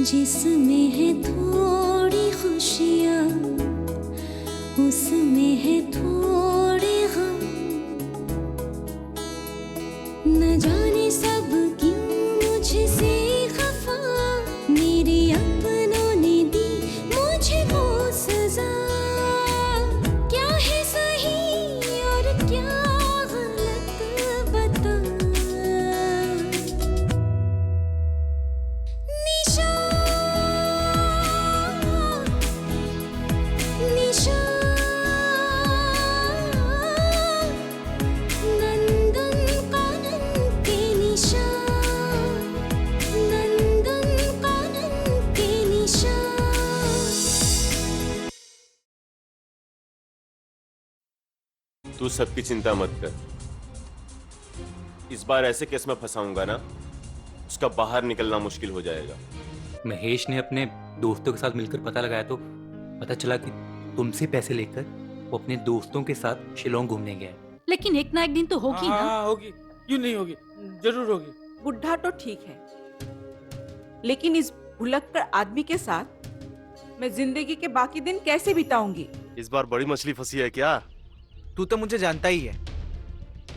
जिसमें है थोड़ी खुशियाँ, उसमें है थोड़े गम। न जाने सब क्यों मुझसे खफा, मेरे अपनों ने दी मुझे वो सजा। क्या है सही और क्या गलत बता। निशा निशा नंदन कानन के निशा, नंदन कानन के निशा। तू सबकी चिंता मत कर। इस बार ऐसे केस में फंसाऊंगा ना, उसका बाहर निकलना मुश्किल हो जाएगा। महेश ने अपने दोस्तों के साथ मिलकर पता लगाया तो पता चला कि तुमसे पैसे लेकर वो अपने दोस्तों के साथ शिलोंग घूमने गया है। लेकिन एक ना एक दिन तो होगी ना। हाँ होगी, क्यों नहीं होगी, जरूर होगी। बुढ़ा तो ठीक है, लेकिन इस भुलक्कड़ आदमी के साथ मैं जिंदगी के बाकी दिन कैसे बिताऊंगी? इस बार बड़ी मछली फंसी है क्या? तू तो मुझे जानता ही है,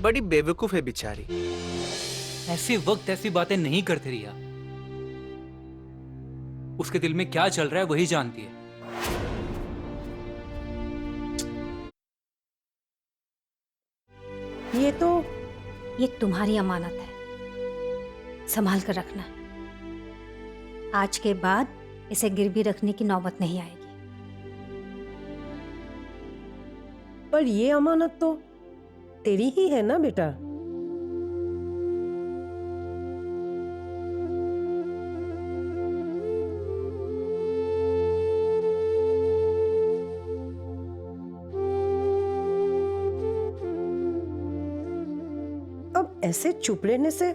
बड़ी बेवकूफ है बेचारी। ऐसे वक्त ऐसी बातें नहीं करते रिया। उसके दिल में क्या चल रहा है वही जानती है। ये तुम्हारी अमानत है, संभाल कर रखना। आज के बाद इसे गिरवी रखने की नौबत नहीं आएगी। पर ये अमानत तो तेरी ही है ना बेटा। अब ऐसे चुप रहने से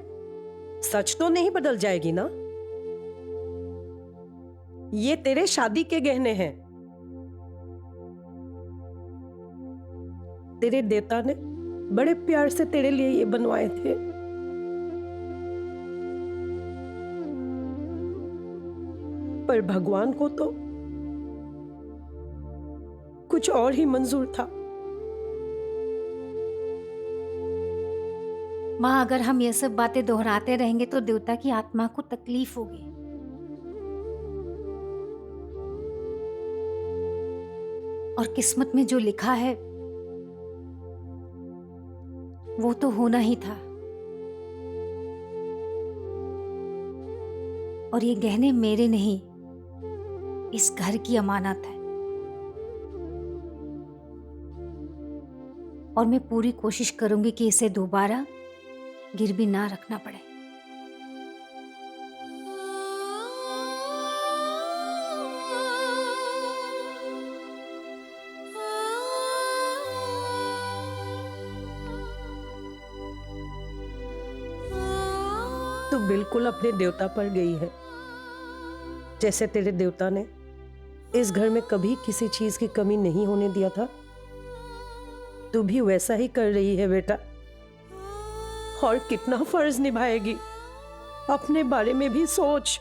सच तो नहीं बदल जाएगी ना। ये तेरे शादी के गहने हैं। तेरे देवता ने बड़े प्यार से तेरे लिए ये बनवाए थे। पर भगवान को तो कुछ और ही मंजूर था। माँ, अगर हम ये सब बातें दोहराते रहेंगे तो देवता की आत्मा को तकलीफ होगी। और किस्मत में जो लिखा है वो तो होना ही था। और ये गहने मेरे नहीं, इस घर की अमानत है। और मैं पूरी कोशिश करूंगी कि इसे दोबारा गिरवी ना रखना पड़े। तू बिल्कुल अपने देवता पर गई है। जैसे तेरे देवता ने इस घर में कभी किसी चीज की कमी नहीं होने दिया था, तू भी वैसा ही कर रही है बेटा। और कितना फर्ज निभाएगी, अपने बारे में भी सोच।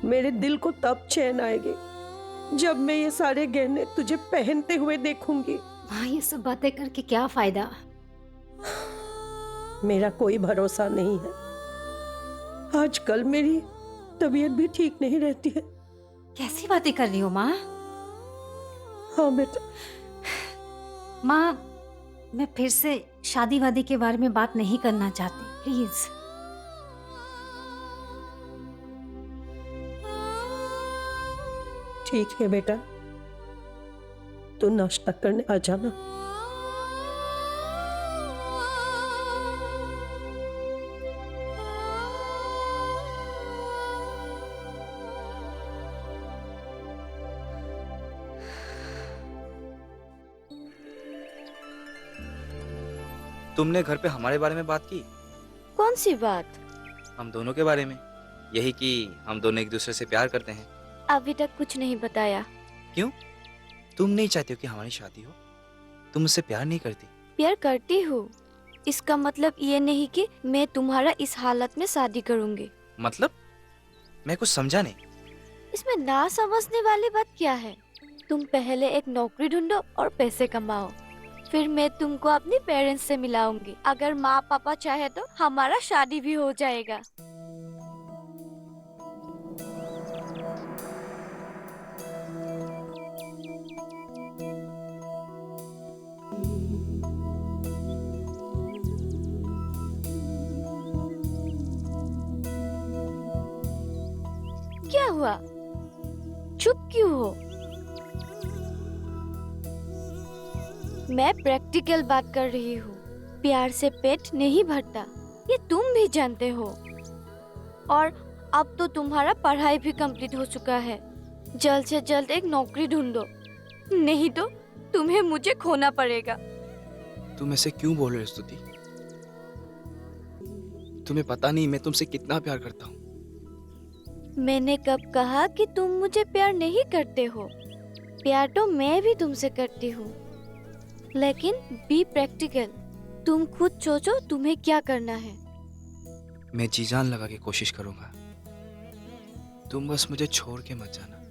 मेरे दिल को तब चैन आएगी जब मैं ये सारे गहने तुझे पहनते हुए देखूंगी। माँ, ये सब बातें करके क्या फायदा। मेरा कोई भरोसा नहीं है। आजकल मेरी तबीयत भी ठीक नहीं रहती है। कैसी बातें कर रही हो माँ? हाँ बेटा। माँ, मैं फिर से शादी वादी के बारे में बात नहीं करना चाहती, प्लीज। ठीक है बेटा, तू नाश्ता करने आ जाना। तुमने घर पे हमारे बारे में बात की? कौन सी बात? हम दोनों के बारे में, यही कि हम दोनों एक दूसरे से प्यार करते हैं। अभी तक कुछ नहीं बताया। क्यों? तुम नहीं चाहती हो कि हमारी शादी हो? तुम मुझसे प्यार नहीं करती? प्यार करती हूँ, इसका मतलब ये नहीं कि मैं तुम्हारा इस हालत में शादी करूंगी। मतलब? मैं कुछ समझा नहीं। इसमें ना समझने वाली बात क्या है? तुम पहले एक नौकरी ढूंढो और पैसे कमाओ, फिर मैं तुमको अपने पेरेंट्स से मिलाऊंगी। अगर माँ पापा चाहे तो हमारा शादी भी हो जाएगा। क्या हुआ? चुप क्यों हो? मैं प्रैक्टिकल बात कर रही हूँ। प्यार से पेट नहीं भरता, ये तुम भी जानते हो। और अब तो तुम्हारा पढ़ाई भी कंप्लीट हो चुका है। जल्द से जल्द एक नौकरी ढूंढो, नहीं तो तुम्हें मुझे खोना पड़ेगा। तुम ऐसे क्यों बोल रहे हो स्तुति? तुम्हें पता नहीं मैं तुमसे कितना प्यार करता हूँ। मैंने कब कहा कि तुम मुझे प्यार नहीं करते हो? प्यार तो मैं भी तुमसे करती हूँ, लेकिन बी प्रैक्टिकल। तुम खुद सोचो तुम्हें क्या करना है। मैं जी जान लगा के कोशिश करूंगा, तुम बस मुझे छोड़ के मत जाना।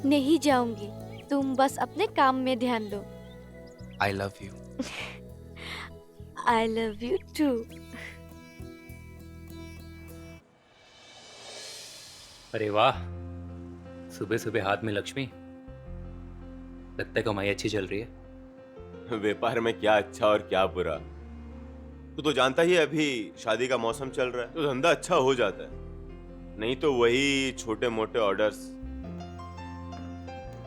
नहीं जाऊंगी, तुम बस अपने काम में ध्यान दो। I love you. I love you too. अरे वाह, सुबह सुबह हाथ में लक्ष्मी। लगता है कमाई अच्छी चल रही है। व्यापार में क्या अच्छा और क्या बुरा, तू तो जानता ही है, अभी शादी का मौसम चल रहा है तो धंधा अच्छा हो जाता है, नहीं तो वही छोटे मोटे ऑर्डर्स।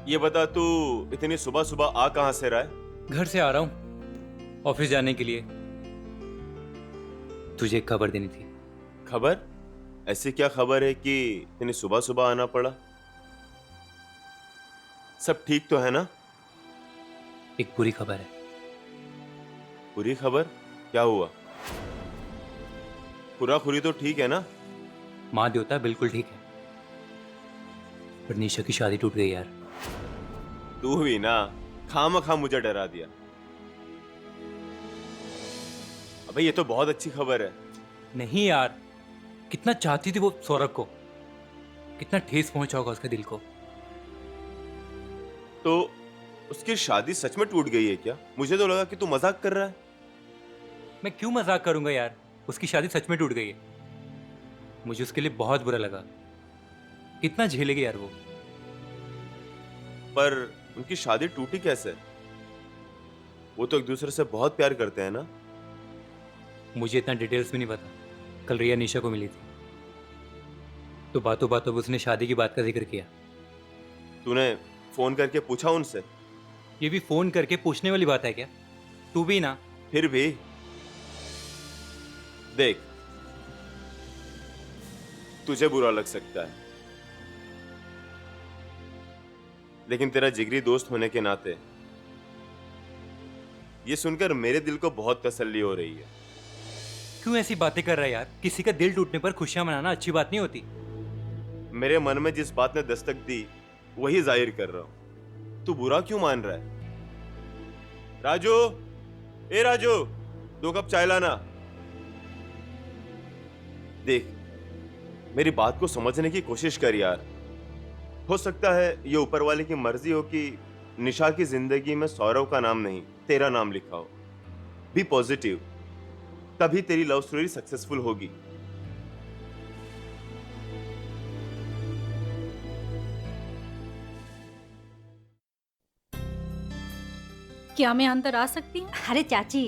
ये बता, तू इतनी सुबह सुबह आ कहां से रहा है? घर से आ रहा हूँ ऑफिस जाने के लिए। तुझे एक खबर देनी थी। खबर? ऐसी क्या खबर है कि इतनी सुबह सुबह आना पड़ा? सब ठीक तो है ना? एक बुरी खबर है। बुरी खबर? क्या हुआ? खुराखुरी तो ठीक है ना? माँ देवता बिल्कुल ठीक है, पर निशा की शादी टूट गई यार। तू भी ना खामखा मुझे डरा दिया। अबे ये तो बहुत अच्छी खबर है। नहीं यार, कितना चाहती थी वो सौरभ को, कितना ठेस पहुंचा होगा उसके दिल को। तो उसकी शादी सच में टूट गई है क्या? मुझे तो लगा कि तू मजाक कर रहा है। मैं क्यों मजाक करूंगा यार, उसकी शादी सच में टूट गई है। मुझे उसके लिए बहुत बुरा लगा। कितना झेलेगी यार वो। पर उनकी शादी टूटी कैसे? वो तो एक दूसरे से बहुत प्यार करते हैं ना? मुझे इतना डिटेल्स भी नहीं पता। कल रिया निशा को मिली थी, तो बातों बातों उसने शादी की बात का जिक्र किया। तूने फोन करके पूछा उनसे? ये भी फोन करके पूछने वाली बात है क्या? तू भी ना। फिर भी देख, तुझे बुरा लग सकता है, लेकिन तेरा जिगरी दोस्त होने के नाते ये सुनकर मेरे दिल को बहुत तसल्ली हो रही है। क्यों ऐसी बातें कर रहा है यार? किसी का दिल टूटने पर खुशियां मनाना अच्छी बात नहीं होती। मेरे मन में जिस बात ने दस्तक दी वही जाहिर कर रहा हूं। तू बुरा क्यों मान रहा है? राजू, ए राजू, 2 कप चाय लाना। देख, मेरी बात को समझने की कोशिश कर यार। हो सकता है ये ऊपर वाले की मर्जी हो कि निशा की जिंदगी में सौरव का नाम नहीं तेरा नाम लिखा हो। बी पॉजिटिव, तभी तेरी लव स्टोरी सक्सेसफुल होगी। क्या मैं अंदर आ सकती हूँ? अरे चाची,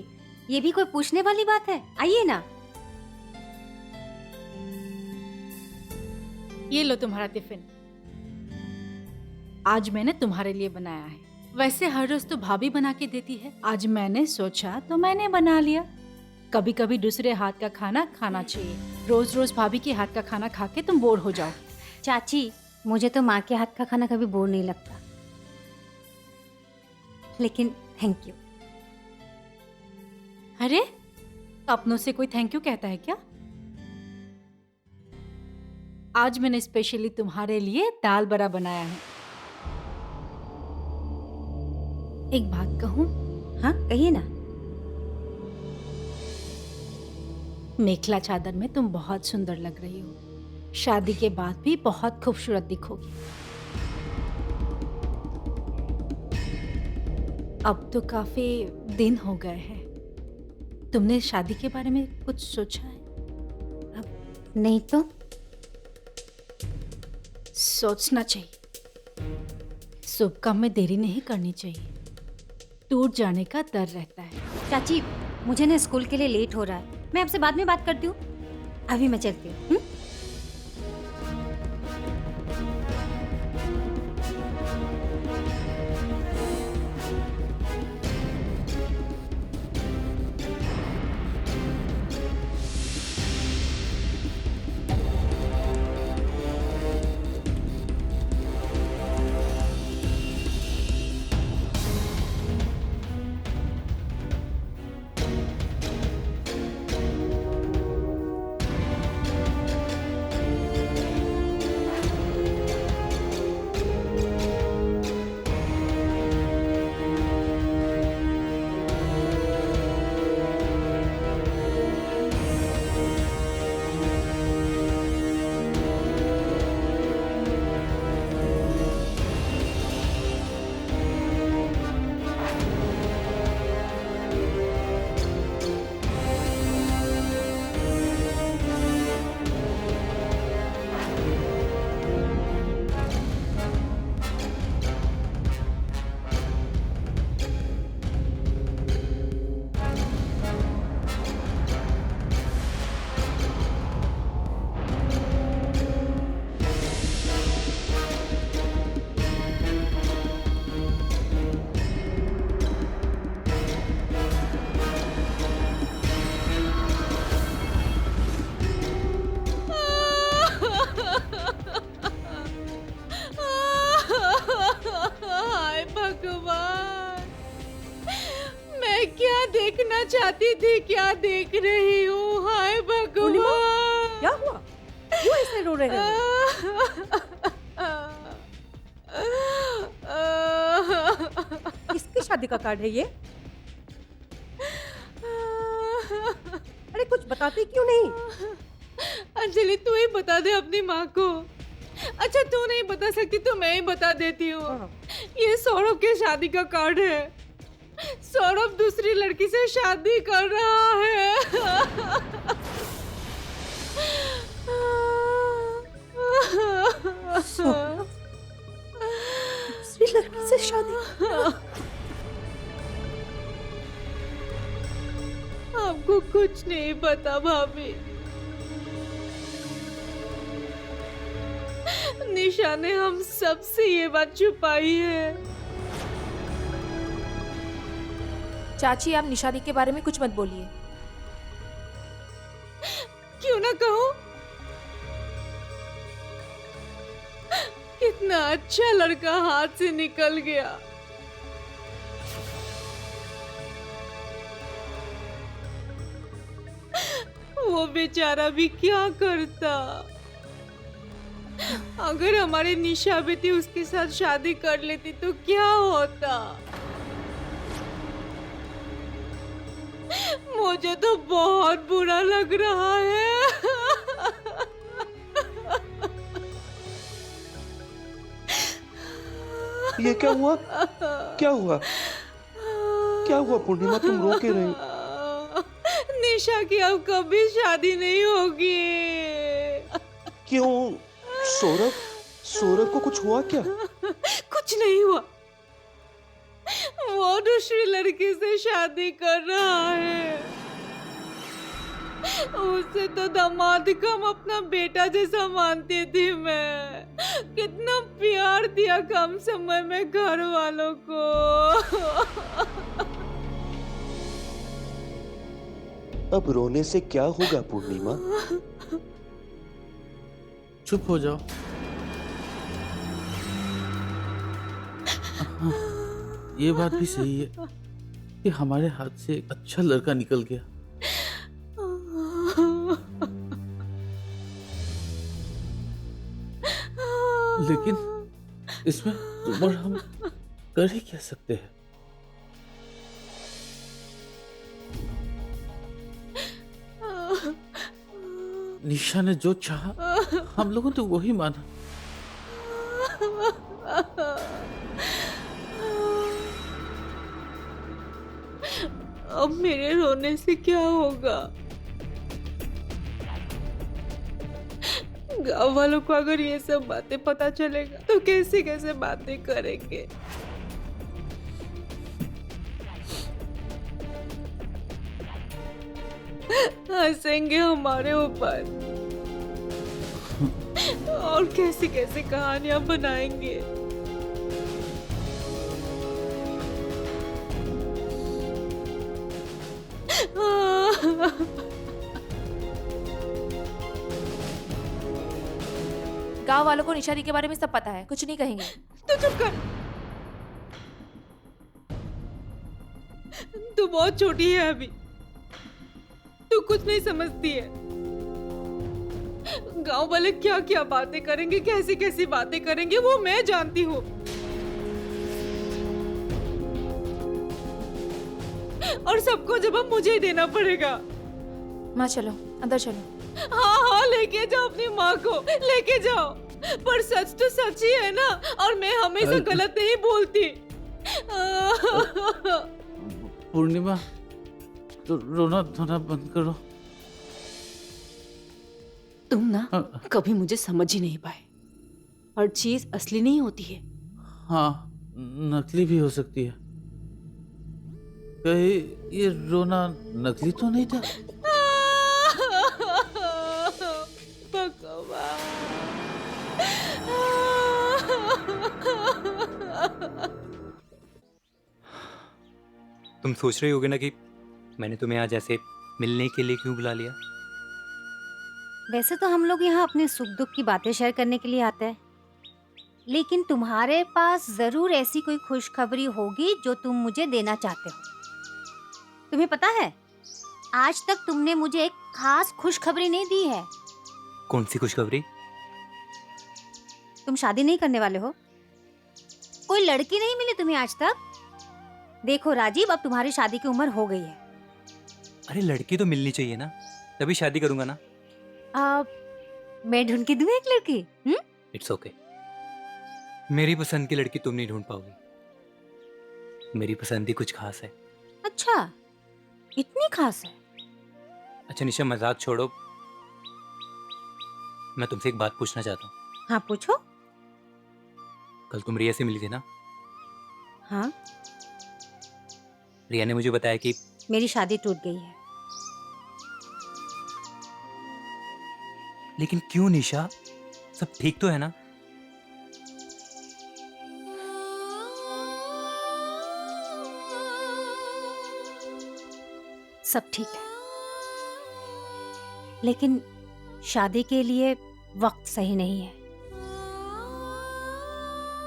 ये भी कोई पूछने वाली बात है? आइए ना। ये लो तुम्हारा टिफिन, आज मैंने तुम्हारे लिए बनाया है। वैसे हर रोज तो भाभी बना के देती है, आज मैंने सोचा तो मैंने बना लिया। कभी कभी दूसरे हाथ का खाना खाना चाहिए, रोज रोज भाभी के हाथ का खाना खा के तुम बोर हो जाओ। चाची, मुझे तो माँ के हाथ का खाना कभी बोर नहीं लगता, लेकिन थैंक यू। अरे, अपनों से कोई थैंक यू कहता है क्या? आज मैंने स्पेशली तुम्हारे लिए दाल बड़ा बनाया है। एक बात कहूँ? हाँ, कहिए ना। मेखला चादर में तुम बहुत सुंदर लग रही हो। शादी के बाद भी बहुत खूबसूरत दिखोगी। अब तो काफी दिन हो गए हैं। तुमने शादी के बारे में कुछ सोचा है? नहीं तो सोचना चाहिए। शुभ काम में देरी नहीं करनी चाहिए। टूट जाने का डर रहता है। चाची, मुझे ना स्कूल के लिए लेट हो रहा है। मैं आपसे बाद में बात करती हूँ। अभी मैं चलती हूँ। हाय भगवान, मैं क्या देखना चाहती थी, क्या देख रही हूँ। हाय भगवान, क्या हुआ? क्यों ऐसे रो रहे हो? किसकी शादी का कार्ड है ये? अरे कुछ बताती क्यों नहीं? अंजलि, तू ही बता दे अपनी माँ को। अच्छा, तू नहीं बता सकती तो मैं ही बता देती हूँ। हाँ। ये सौरभ के शादी का कार्ड है। सौरभ दूसरी लड़की से शादी कर रहा है। दूसरी लड़की से शादी? आपको कुछ नहीं पता भाभी। निशा ने हम सबसे ये बात छुपाई है। चाची, आप निशादी के बारे में कुछ मत बोलिए। क्यों ना कहूं? कितना अच्छा लड़का हाथ से निकल गया। वो बेचारा भी क्या करता। अगर हमारी निशा बेटी उसके साथ शादी कर लेती तो क्या होता। मुझे तो बहुत बुरा लग रहा है। ये क्या हुआ? क्या हुआ? क्या हुआ पूर्णिमा, तुम रो क्यों रही हो? निशा की अब कभी शादी नहीं होगी। क्यों? सौरभ को कुछ हुआ क्या? कुछ नहीं हुआ। वो दूसरी लड़की से शादी कर रहा है। उसे तो दामाद कम अपना बेटा जैसा मानती थी मैं। कितना प्यार दिया कम समय में घर वालों को। अब रोने से क्या होगा पूर्णिमा? चुप हो जाओ। ये बात भी सही है कि हमारे हाथ से एक अच्छा लड़का निकल गया। लेकिन इसमें तुम और हम कर ही क्या सकते हैं? निशा ने जो चाहा हम लोगों ने वही माना। अब मेरे रोने से क्या होगा? गांव वालों को अगर ये सब बातें पता चलेगा तो कैसे कैसे बातें करेंगे। हंसेंगे हमारे ऊपर और कैसी कैसी कहानियां बनाएंगे। गांव वालों को निशा दी के बारे में सब पता है, कुछ नहीं कहेंगे। तू चुप कर। तू बहुत छोटी है अभी, तू कुछ नहीं समझती है। गांव वाले क्या क्या बातें करेंगे, कैसी कैसी बातें करेंगे, वो मैं जानती हूँ। और सबको जवाब मुझे ही देना पड़ेगा। माँ चलो, अंदर चलो। हाँ हाँ, लेके जाओ अपनी माँ को, लेके जाओ। पर सच तो सच ही है ना, और मैं हमेशा गलत नहीं बोलती। पूर्णिमा, तो रोना धोना बंद करो। तुम ना कभी मुझे समझ ही नहीं पाए। हर चीज असली नहीं होती है। हाँ, नकली भी हो सकती है। कहीं ये रोना नकली तो नहीं था? तुम सोच रही होगे ना कि मैंने तुम्हें आज ऐसे मिलने के लिए क्यों बुला लिया। वैसे तो हम लोग यहाँ अपने सुख दुख की बातें शेयर करने के लिए आते हैं, लेकिन तुम्हारे पास जरूर ऐसी कोई खुशखबरी होगी जो तुम मुझे देना चाहते हो। तुम्हें पता है, आज तक तुमने मुझे एक खास खुशखबरी नहीं दी है। कौन सी खुशखबरी? तुम शादी नहीं करने वाले हो। कोई लड़की नहीं मिली तुम्हें आज तक। देखो राजीव, अब तुम्हारी शादी की उम्र हो गई है। अरे लड़की तो मिलनी चाहिए ना, तभी शादी करूंगा ना। मैं ढूंढ के दूं एक लड़की? It's okay. मेरी पसंद की लड़की तुम नहीं ढूंढ पाओगी। मेरी पसंद ही कुछ खास है। अच्छा, इतनी खास है? अच्छा निशा, मजाक छोड़ो, मैं तुमसे एक बात पूछना चाहता हूँ। हाँ पूछो। कल तुम रिया से मिली थी ना? हाँ। रिया ने मुझे बताया कि मेरी शादी टूट गई है। लेकिन क्यों निशा, सब ठीक तो है ना? सब ठीक है, लेकिन शादी के लिए वक्त सही नहीं है।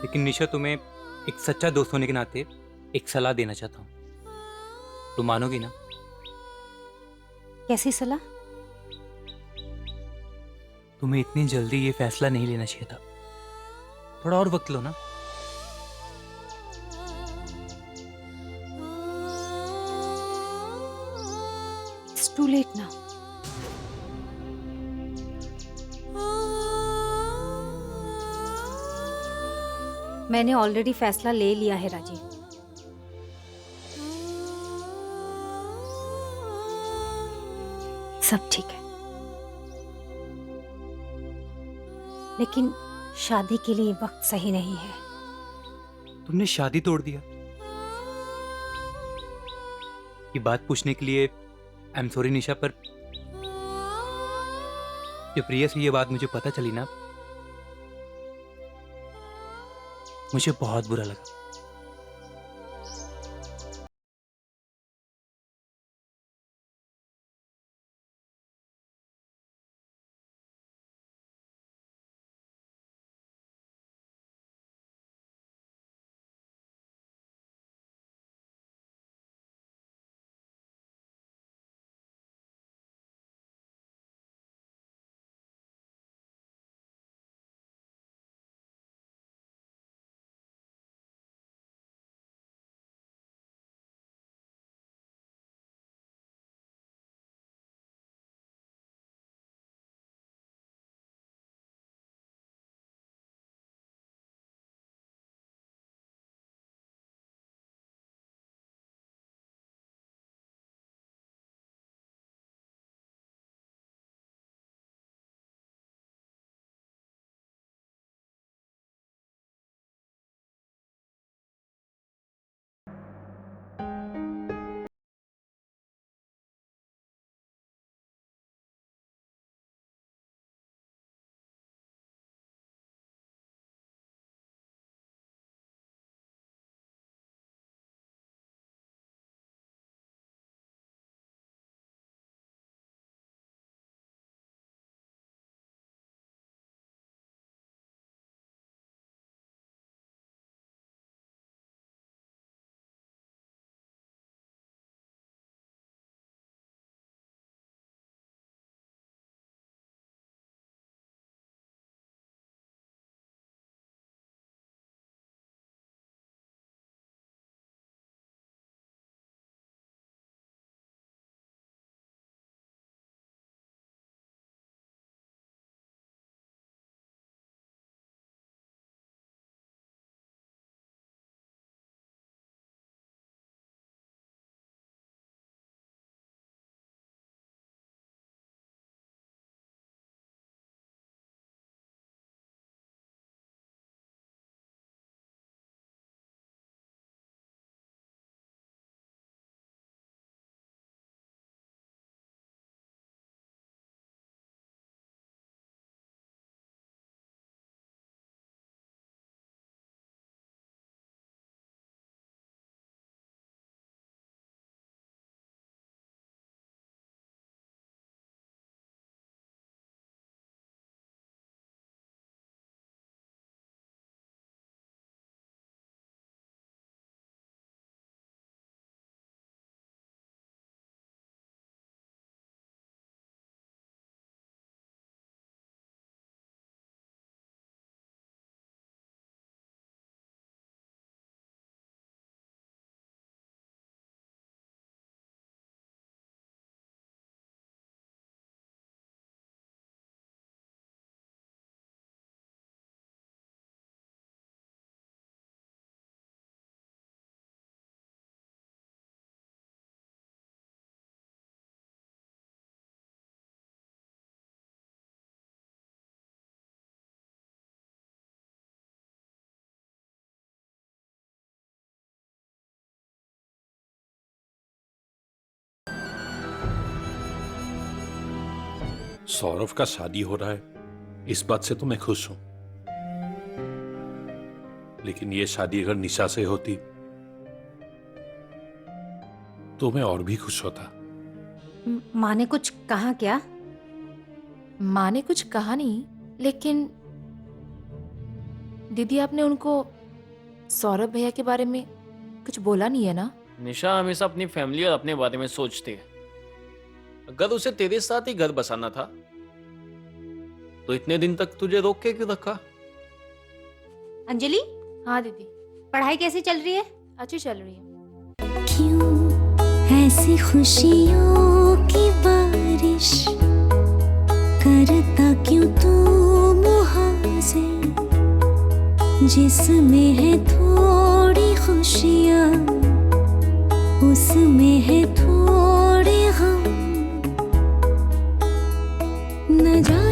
लेकिन निशा, तुम्हें एक सच्चा दोस्त होने के नाते एक सलाह देना चाहता हूँ। तुम मानोगी ना? कैसी सलाह? तुम्हें इतनी जल्दी ये फैसला नहीं लेना चाहिए था। थोड़ा और वक्त लो ना। It's too late now. मैंने ऑलरेडी फैसला ले लिया है राजीव। सब ठीक है, लेकिन शादी के लिए वक्त सही नहीं है। तुमने शादी तोड़ दिया। ये बात पूछने के लिए आई एम सॉरी निशा, पर जब प्रिया से ये बात मुझे पता चली ना, मुझे बहुत बुरा लगा। सौरभ का शादी हो रहा है, इस बात से तो मैं खुश हूं। लेकिन ये शादी अगर निशा से होती तो मैं और भी खुश होता। माँ ने कुछ कहा क्या? माँ ने कुछ कहा नहीं, लेकिन दीदी आपने उनको सौरभ भैया के बारे में कुछ बोला नहीं है ना? निशा हमेशा अपनी फैमिली और अपने बारे में सोचती है। अगर उसे तेरे साथ ही घर बसाना था तो इतने दिन तक तुझे रोक के क्यों रखा? अंजलि, हाँ दीदी, पढ़ाई कैसी चल रही है? अच्छी चल रही है। क्यों ऐसी खुशियों की बारिश करता क्यों तू मुहाजिर, जिसमें है थोड़ी खुशियाँ उसमें है थोड़े गम, न जा